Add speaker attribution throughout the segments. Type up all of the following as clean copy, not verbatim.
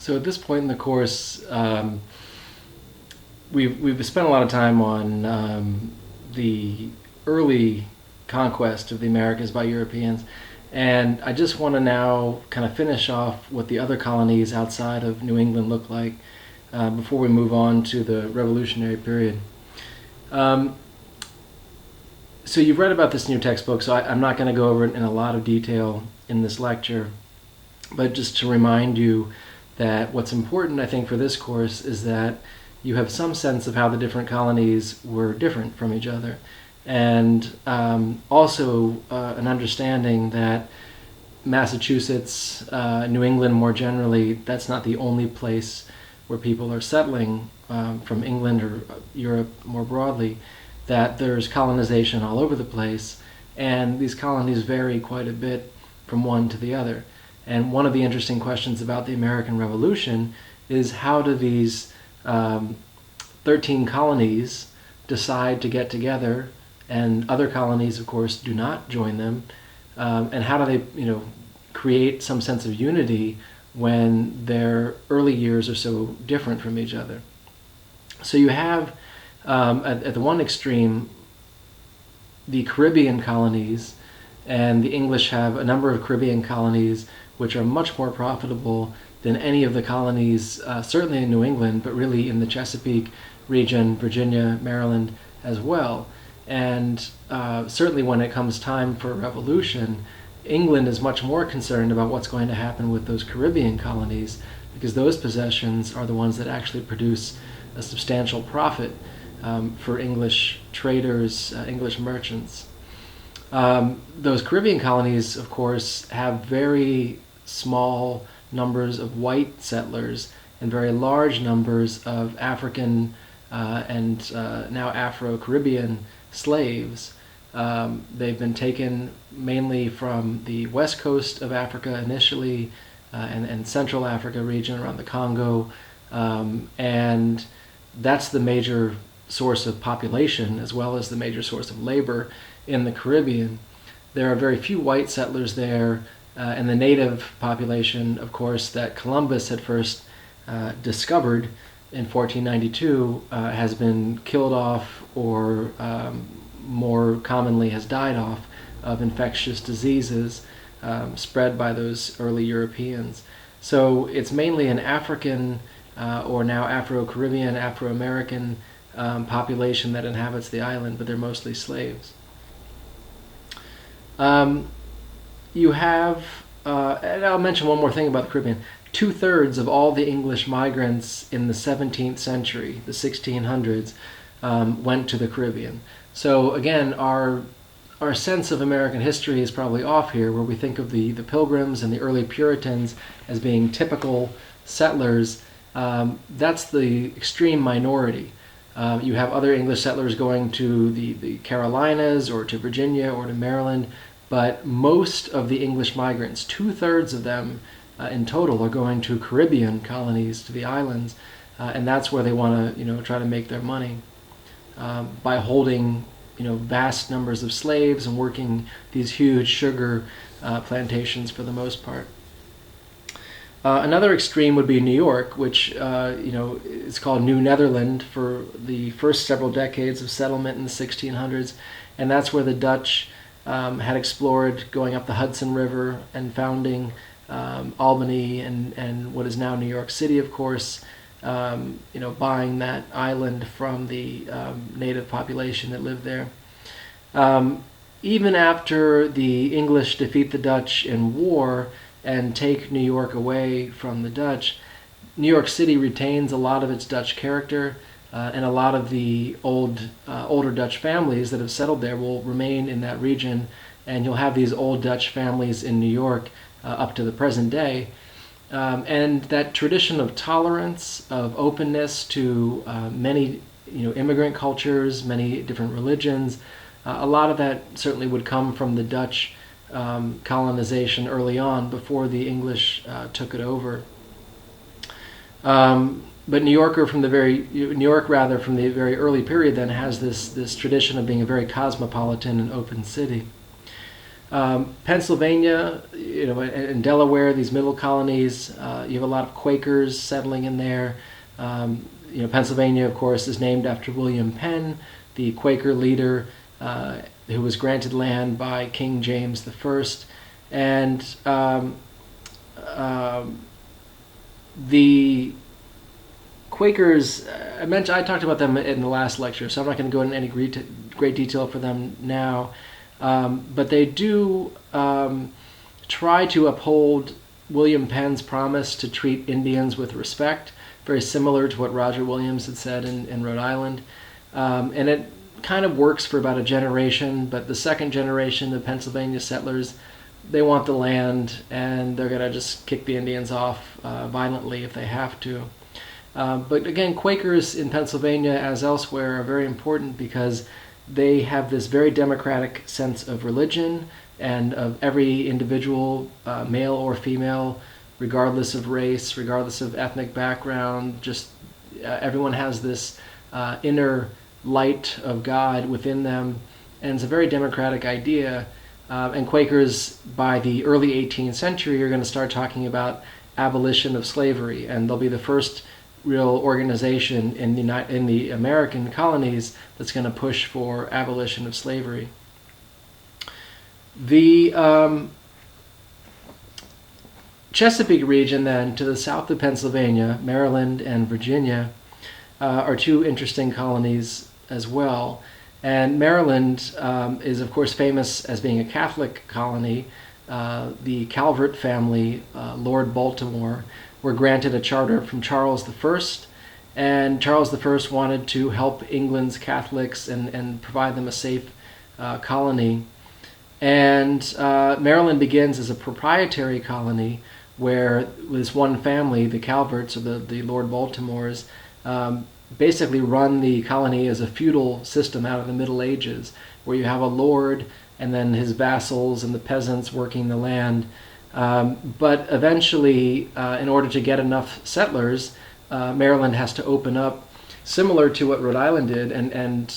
Speaker 1: So at this point in the course, we've spent a lot of time on the early conquest of the Americas by Europeans, and I just want to now kind of finish off what the other colonies outside of New England look like before we move on to the Revolutionary period. So you've read about this new textbook, so I'm not going to go over it in a lot of detail in this lecture, but just to remind you that what's important, I think, for this course is that you have some sense of how the different colonies were different from each other, and also an understanding that Massachusetts, New England more generally, that's not the only place where people are settling from England or Europe more broadly, that there's colonization all over the place, and these colonies vary quite a bit from one to the other. And one of the interesting questions about the American Revolution is how do these 13 colonies decide to get together, and other colonies, of course, do not join them, and how do they, create some sense of unity when their early years are so different from each other. So you have, at the one extreme, the Caribbean colonies, and the English have a number of Caribbean colonies which are much more profitable than any of the colonies, certainly in New England, but really in the Chesapeake region, Virginia, Maryland as well. And certainly when it comes time for a revolution, England is much more concerned about what's going to happen with those Caribbean colonies, because those possessions are the ones that actually produce a substantial profit for English traders, English merchants. Those Caribbean colonies, of course, have very small numbers of white settlers and very large numbers of African and now Afro-Caribbean slaves. They've been taken mainly from the west coast of Africa initially, and Central Africa region around the Congo, and that's the major source of population as well as the major source of labor in the Caribbean. There are very few white settlers there, and the native population, of course, that Columbus had first discovered in 1492 has been killed off, or more commonly has died off of infectious diseases spread by those early Europeans. So it's mainly an African or now Afro-Caribbean, Afro-American population that inhabits the island, but they're mostly slaves. You have, and I'll mention one more thing about the Caribbean, 2/3 of all the English migrants in the 17th century, the 1600s, went to the Caribbean. So again, our sense of American history is probably off here, where we think of the Pilgrims and the early Puritans as being typical settlers. That's the extreme minority. You have other English settlers going to the Carolinas or to Virginia or to Maryland, but most of the English migrants, 2/3 of them in total, are going to Caribbean colonies, to the islands, and that's where they want to, try to make their money by holding, vast numbers of slaves and working these huge sugar plantations for the most part. Another extreme would be New York, which is called New Netherland for the first several decades of settlement in the 1600s, and that's where the Dutch had explored, going up the Hudson River and founding Albany and what is now New York City, of course, buying that island from the native population that lived there. Even after the English defeat the Dutch in war and take New York away from the Dutch, New York City retains a lot of its Dutch character, and a lot of the older Dutch families that have settled there will remain in that region, and you'll have these old Dutch families in New York up to the present day. And that tradition of tolerance, of openness to many immigrant cultures, many different religions, a lot of that certainly would come from the Dutch colonization early on, before the English took it over. But New York from the very early period then has this tradition of being a very cosmopolitan and open city. Pennsylvania, and Delaware, these middle colonies, you have a lot of Quakers settling in there. Pennsylvania, of course, is named after William Penn, the Quaker leader who was granted land by King James I. And the Quakers, I talked about them in the last lecture, so I'm not going to go into any great detail for them now. But they do try to uphold William Penn's promise to treat Indians with respect, very similar to what Roger Williams had said in Rhode Island. And it kind of works for about a generation, but the second generation of Pennsylvania settlers, they want the land, and they're going to just kick the Indians off violently if they have to. But again, Quakers in Pennsylvania, as elsewhere, are very important because they have this very democratic sense of religion and of every individual, male or female, regardless of race, regardless of ethnic background. Just everyone has this inner light of God within them, and it's a very democratic idea. And Quakers, by the early 18th century, are going to start talking about abolition of slavery, and they'll be the first real organization in the American colonies that's going to push for abolition of slavery. The Chesapeake region, then, to the south of Pennsylvania, Maryland and Virginia, are two interesting colonies as well. And Maryland is, of course, famous as being a Catholic colony. The Calvert family, Lord Baltimore, were granted a charter from Charles I, and Charles I wanted to help England's Catholics and provide them a safe colony. And Maryland begins as a proprietary colony where this one family, the Calverts, or the Lord Baltimores, basically run the colony as a feudal system out of the Middle Ages, where you have a lord and then his vassals and the peasants working the land. But eventually, in order to get enough settlers, Maryland has to open up, similar to what Rhode Island did, and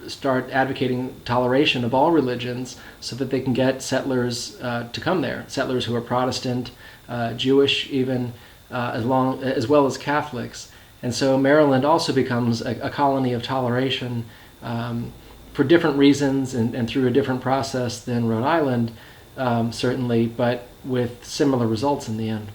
Speaker 1: start advocating toleration of all religions so that they can get settlers to come there, settlers who are Protestant, Jewish even, as well as Catholics. And so Maryland also becomes a colony of toleration for different reasons and through a different process than Rhode Island, certainly, but with similar results in the end.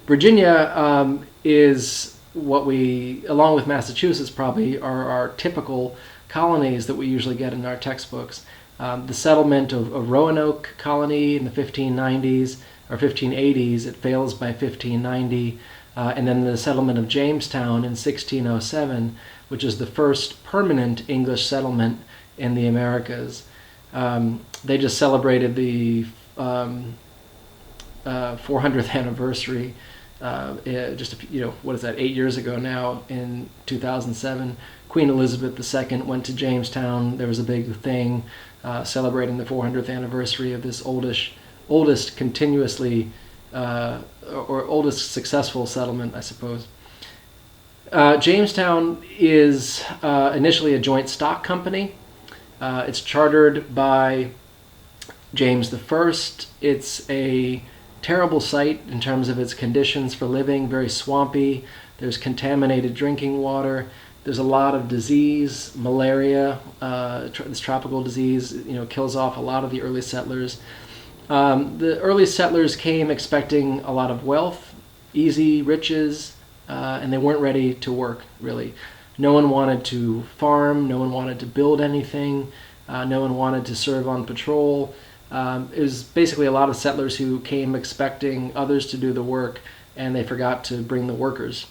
Speaker 1: Virginia is what we, along with Massachusetts probably, are our typical colonies that we usually get in our textbooks. The settlement of Roanoke colony in the 1590s or 1580s, it fails by 1590. And then the settlement of Jamestown in 1607, which is the first permanent English settlement in the Americas. They just celebrated the 400th anniversary, 8 years ago now, in 2007. Queen Elizabeth II went to Jamestown. There was a big thing celebrating the 400th anniversary of this oldest continuously or oldest successful settlement, I suppose. Jamestown is initially a joint stock company. It's chartered by James I. It's a terrible site in terms of its conditions for living, very swampy. There's contaminated drinking water. There's a lot of disease, malaria, this tropical disease, kills off a lot of the early settlers. The early settlers came expecting a lot of wealth, easy riches, and they weren't ready to work, really. No one wanted to farm, no one wanted to build anything, no one wanted to serve on patrol. It was basically a lot of settlers who came expecting others to do the work, and they forgot to bring the workers.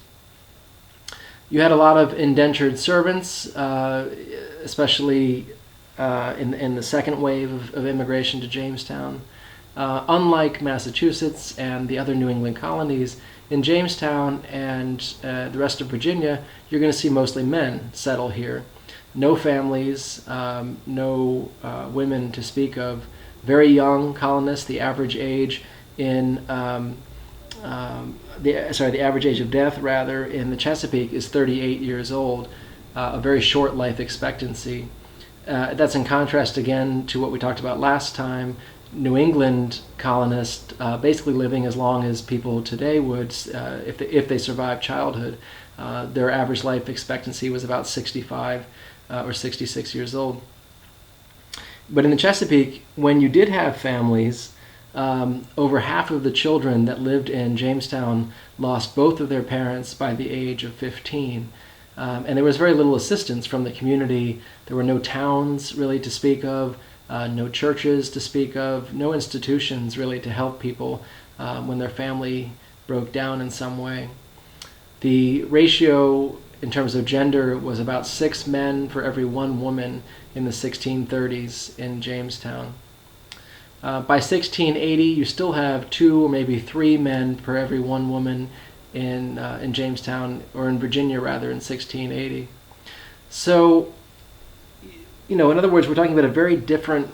Speaker 1: You had a lot of indentured servants, especially in the second wave of immigration to Jamestown. Unlike Massachusetts and the other New England colonies, in Jamestown and the rest of Virginia, you're going to see mostly men settle here. No families, no women to speak of. Very young colonists. The average age the average age of death in the Chesapeake is 38 years old. A very short life expectancy. That's in contrast again to what we talked about last time. New England colonists basically living as long as people today would if they survived childhood. Their average life expectancy was about 65 or 66 years old. But in the Chesapeake, when you did have families, over half of the children that lived in Jamestown lost both of their parents by the age of 15. And there was very little assistance from the community. There were no towns really to speak of, no churches to speak of, no institutions really to help people when their family broke down in some way. The ratio in terms of gender was about 6 men for every 1 woman in the 1630s in Jamestown. By 1680, you still have 2 or maybe 3 men per every 1 woman in Jamestown, or in Virginia rather, in 1680. So, in other words, we're talking about a very different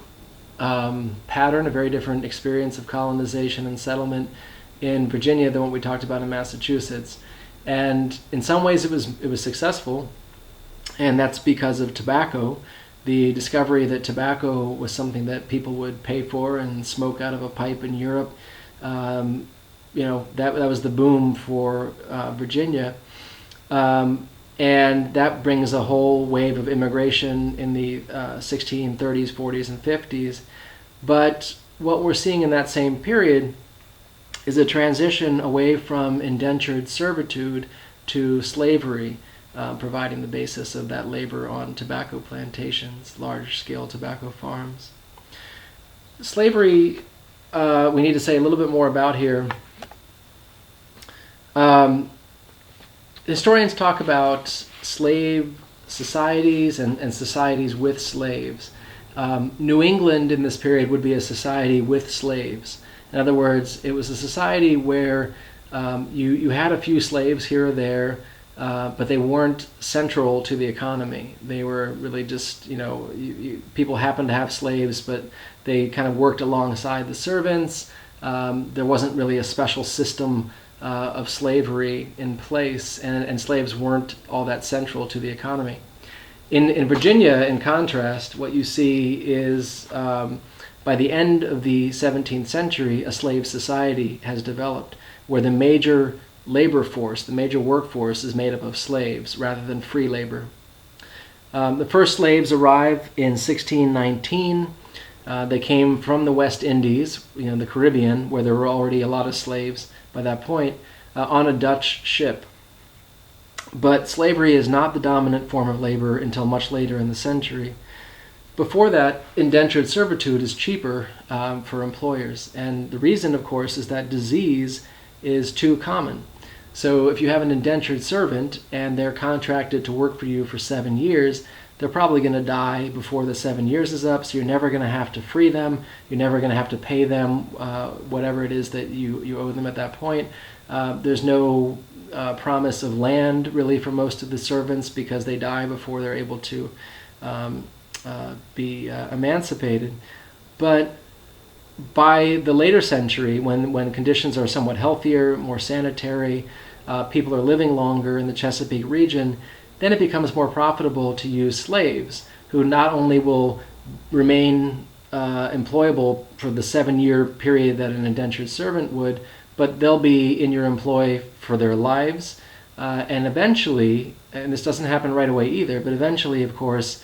Speaker 1: pattern, a very different experience of colonization and settlement in Virginia than what we talked about in Massachusetts. And in some ways it was successful, and that's because of tobacco. The discovery that tobacco was something that people would pay for and smoke out of a pipe in Europe, that was the boom for Virginia. And that brings a whole wave of immigration in the 1630s, 40s, and 50s. But what we're seeing in that same period is a transition away from indentured servitude to slavery, providing the basis of that labor on tobacco plantations, large-scale tobacco farms. Slavery, we need to say a little bit more about here. Historians talk about slave societies and societies with slaves. New England in this period would be a society with slaves. In other words, it was a society where you had a few slaves here or there, but they weren't central to the economy. They were really just, people happened to have slaves, but they kind of worked alongside the servants. There wasn't really a special system of slavery in place, and slaves weren't all that central to the economy. In Virginia, in contrast, what you see is by the end of the 17th century, a slave society has developed where the major labor force, the major workforce, is made up of slaves rather than free labor. The first slaves arrive in 1619. They came from the West Indies, the Caribbean, where there were already a lot of slaves by that point, on a Dutch ship. But slavery is not the dominant form of labor until much later in the century. Before that, indentured servitude is cheaper for employers. And the reason, of course, is that disease is too common. So if you have an indentured servant and they're contracted to work for you for 7 years, they're probably going to die before the 7 years is up, so you're never going to have to free them. You're never going to have to pay them whatever it is that you owe them at that point. There's no promise of land, really, for most of the servants because they die before they're able to be emancipated. But by the later century, when conditions are somewhat healthier, more sanitary, people are living longer in the Chesapeake region, then it becomes more profitable to use slaves who not only will remain employable for the 7-year period that an indentured servant would, but they'll be in your employ for their lives. And eventually, and this doesn't happen right away either, but eventually, of course,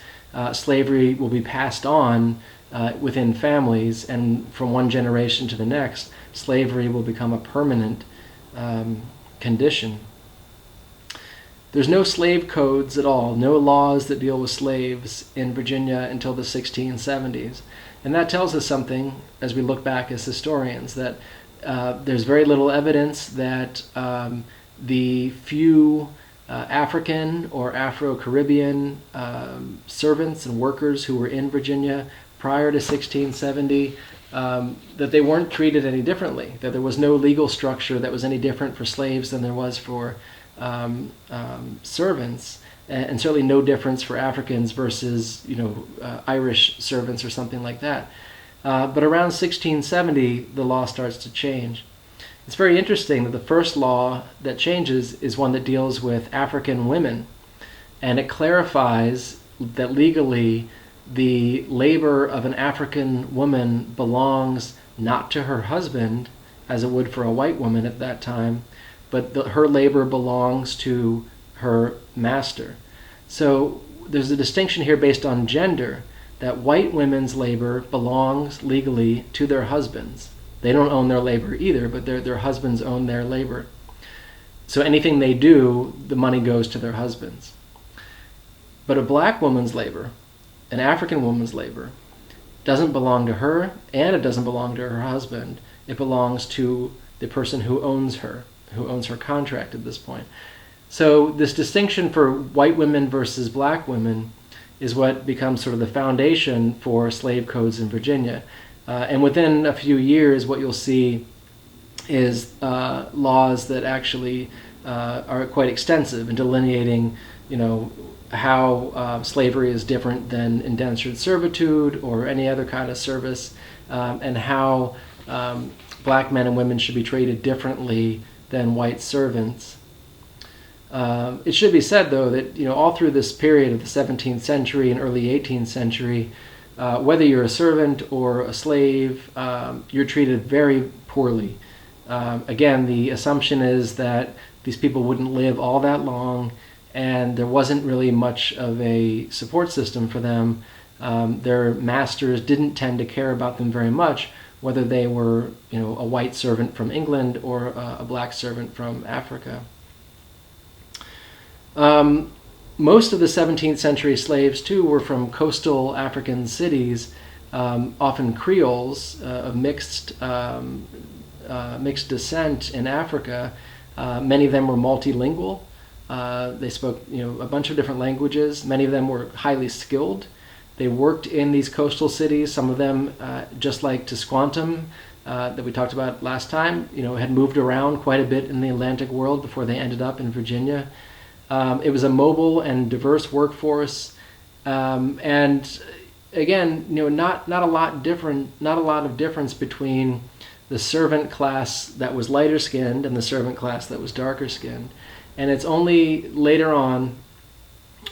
Speaker 1: slavery will be passed on within families, and from one generation to the next, slavery will become a permanent condition. There's no slave codes at all, no laws that deal with slaves in Virginia until the 1670s. And that tells us something as we look back as historians, that there's very little evidence that the few African or Afro-Caribbean servants and workers who were in Virginia prior to 1670, that they weren't treated any differently, that there was no legal structure that was any different for slaves than there was for servants, and certainly no difference for Africans versus Irish servants or something like that. But around 1670, the law starts to change. It's very interesting that the first law that changes is one that deals with African women, and it clarifies that legally the labor of an African woman belongs not to her husband, as it would for a white woman at that time, but her labor belongs to her master. So there's a distinction here based on gender, that white women's labor belongs legally to their husbands. They don't own their labor either, but their husbands own their labor. So anything they do, the money goes to their husbands. But a black woman's labor, an African woman's labor, doesn't belong to her, and it doesn't belong to her husband. It belongs to the person who owns her contract at this point. So this distinction for white women versus black women is what becomes sort of the foundation for slave codes in Virginia. And within a few years, what you'll see is laws that actually are quite extensive in delineating, how slavery is different than indentured servitude or any other kind of service, and how black men and women should be treated differently than white servants. It should be said, though, that all through this period of the 17th century and early 18th century, whether you're a servant or a slave, you're treated very poorly. Again, the assumption is that these people wouldn't live all that long, and there wasn't really much of a support system for them. Their masters didn't tend to care about them very much, whether they were, a white servant from England or a black servant from Africa. Most of the 17th century slaves, too, were from coastal African cities, often Creoles of mixed descent in Africa. Many of them were multilingual. They spoke, a bunch of different languages. Many of them were highly skilled. They worked in these coastal cities. Some of them, just like Tisquantum, that we talked about last time, had moved around quite a bit in the Atlantic world before they ended up in Virginia. It was a mobile and diverse workforce, and again, not a lot of difference between the servant class that was lighter skinned and the servant class that was darker skinned. And it's only later on,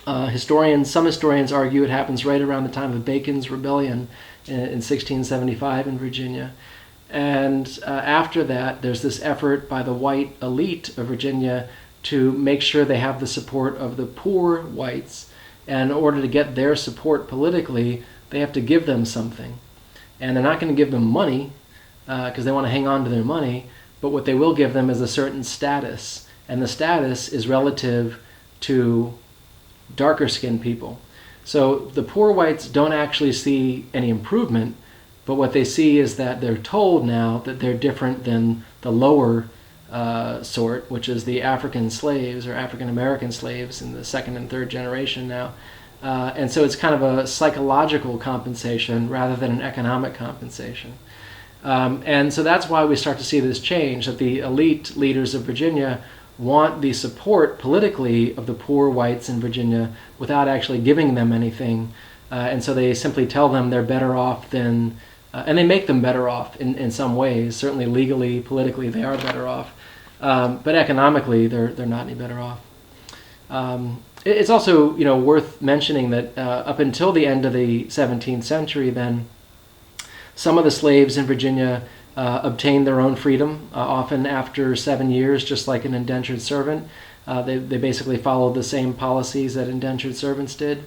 Speaker 1: some historians argue it happens right around the time of Bacon's Rebellion in 1675 in Virginia. And after that, there's this effort by the white elite of Virginia to make sure they have the support of the poor whites. And in order to get their support politically, they have to give them something. And they're not going to give them money because they want to hang on to their money, but what they will give them is a certain status. And the status is relative to darker skinned people. So the poor whites don't actually see any improvement, but what they see is that they're told now that they're different than the lower sort, which is the African slaves or African American slaves in the second and third generation now. And so it's kind of a psychological compensation rather than an economic compensation. And so that's why we start to see this change, that the elite leaders of Virginia want the support politically of the poor whites in Virginia without actually giving them anything. And so they simply tell them they're better off than, and they make them better off in some ways. Certainly legally, politically, they are better off. But economically, they're not any better off. It's also worth mentioning that up until the end of the 17th century, then some of the slaves in Virginia obtained their own freedom, often after 7 years, just like an indentured servant. They basically followed the same policies that indentured servants did.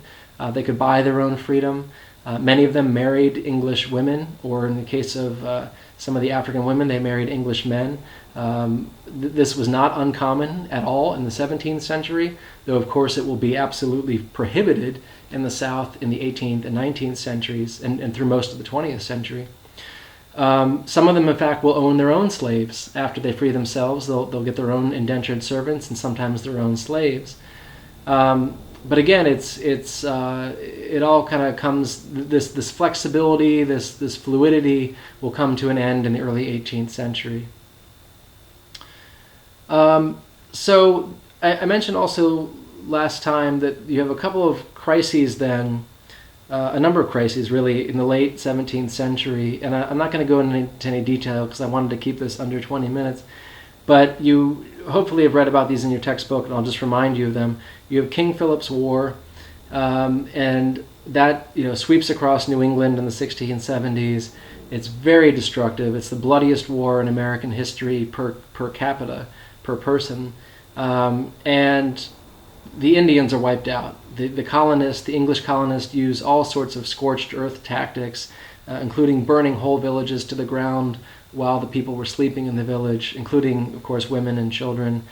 Speaker 1: They could buy their own freedom. Many of them married English women, or in the case of some of the African women, they married English men. This was not uncommon at all in the 17th century, though of course it will be absolutely prohibited in the South in the 18th and 19th centuries and through most of the 20th century. Some of them, in fact, will own their own slaves after they free themselves. They'll get their own indentured servants and sometimes their own slaves. But again, it all kind of comes, this flexibility, this fluidity will come to an end in the early 18th century. So I mentioned also last time that you have a couple of crises then, a number of crises really in the late 17th century, and I'm not going to go into any detail because I wanted to keep this under 20 minutes, but you hopefully have read about these in your textbook, and I'll just remind you of them. You have King Philip's War, and that sweeps across New England in the 1670s. It's very destructive. It's the bloodiest war in American history per capita, per person, and the Indians are wiped out. The colonists, the English colonists, use all sorts of scorched earth tactics, including burning whole villages to the ground while the people were sleeping in the village, including, of course, women and children.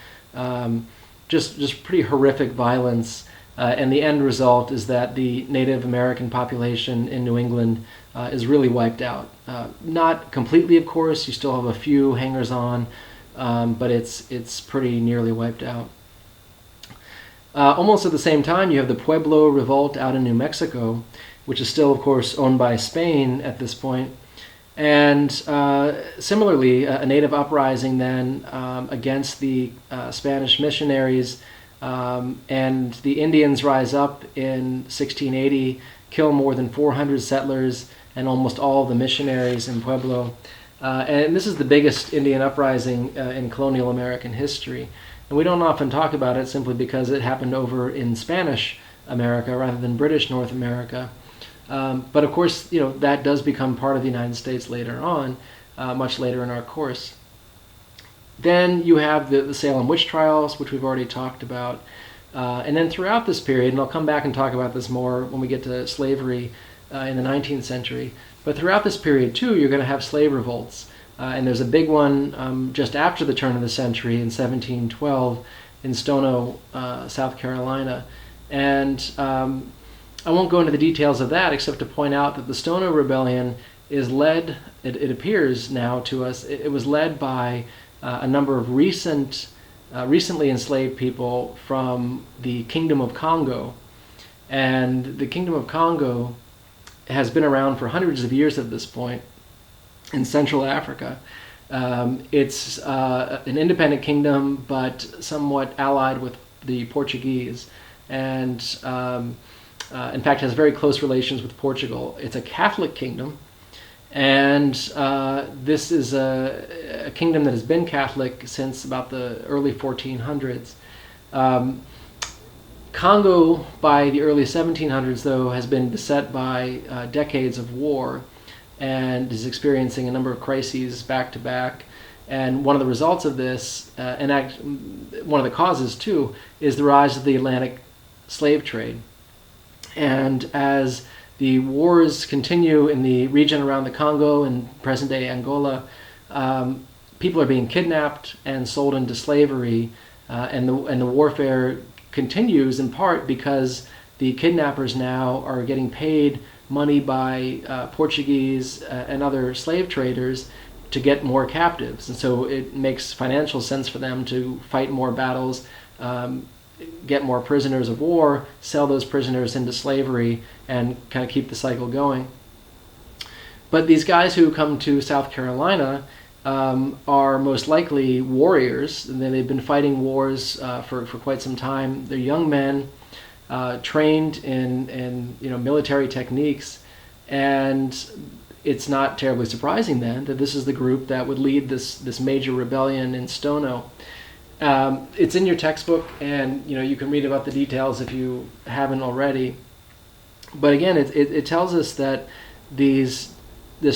Speaker 1: Just pretty horrific violence. And the end result is that the Native American population in New England is really wiped out. Not completely, of course. You still have a few hangers-on, but it's pretty nearly wiped out. Almost at the same time, you have the Pueblo Revolt out in New Mexico, which is still, of course, owned by Spain at this point. And similarly, a native uprising then against the Spanish missionaries, and the Indians rise up in 1680, kill more than 400 settlers and almost all the missionaries in Pueblo. And this is the biggest Indian uprising in colonial American history. And we don't often talk about it simply because it happened over in Spanish America rather than British North America. But of course, that does become part of the United States later on, much later in our course. Then you have the Salem witch trials, which we've already talked about. And then throughout this period, and I'll come back and talk about this more when we get to slavery in the 19th century, but throughout this period too, you're going to have slave revolts. And there's a big one just after the turn of the century in 1712 in Stono, South Carolina. And I won't go into the details of that except to point out that the Stono Rebellion is led, it appears now to us, it was led by a number of recently enslaved people from the Kingdom of Congo. And the Kingdom of Congo has been around for hundreds of years at this point in Central Africa. It's an independent kingdom, but somewhat allied with the Portuguese, and in fact has very close relations with Portugal. It's a Catholic kingdom, and this is a kingdom that has been Catholic since about the early 1400s. Congo, by the early 1700s, though, has been beset by decades of war and is experiencing a number of crises back to back. And one of the results of this, one of the causes too, is the rise of the Atlantic slave trade. And as the wars continue in the region around the Congo and present-day Angola, people are being kidnapped and sold into slavery, and the warfare continues in part because the kidnappers now are getting paid money by Portuguese and other slave traders to get more captives. And so it makes financial sense for them to fight more battles, get more prisoners of war, sell those prisoners into slavery, and kind of keep the cycle going. But these guys who come to South Carolina are most likely warriors, and they've been fighting wars for quite some time. They're young men, trained in military techniques, and it's not terribly surprising then that this is the group that would lead this major rebellion in Stono. It's in your textbook, and you can read about the details if you haven't already. But again, it tells us that this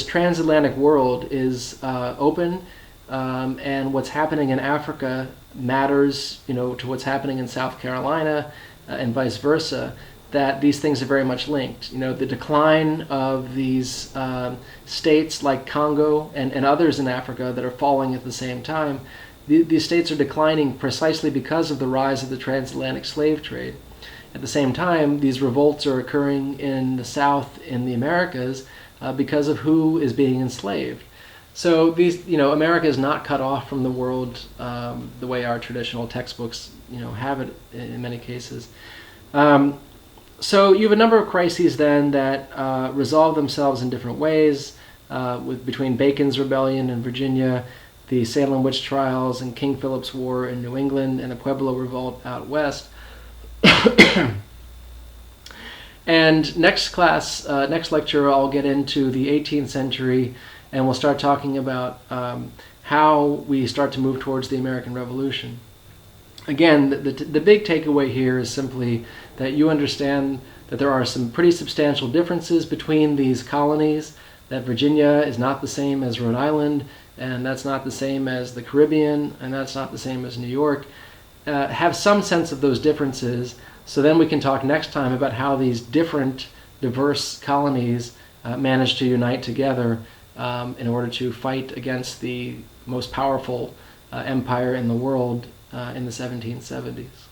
Speaker 1: transatlantic world is open, and what's happening in Africa matters, to what's happening in South Carolina, and vice versa. That these things are very much linked. The decline of these states like Congo and others in Africa that are falling at the same time. These states are declining precisely because of the rise of the transatlantic slave trade. At the same time, these revolts are occurring in the South, in the Americas, because of who is being enslaved. So America is not cut off from the world the way our traditional textbooks, have it in many cases. So you have a number of crises then that resolve themselves in different ways, between Bacon's Rebellion in Virginia, the Salem witch trials, and King Philip's War in New England, and the Pueblo Revolt out west. And next lecture, I'll get into the 18th century, and we'll start talking about how we start to move towards the American Revolution. again, the big takeaway here is simply that you understand that there are some pretty substantial differences between these colonies, that Virginia is not the same as Rhode Island, and that's not the same as the Caribbean, and that's not the same as New York. Have some sense of those differences, so then we can talk next time about how these different, diverse colonies managed to unite together in order to fight against the most powerful empire in the world in the 1770s.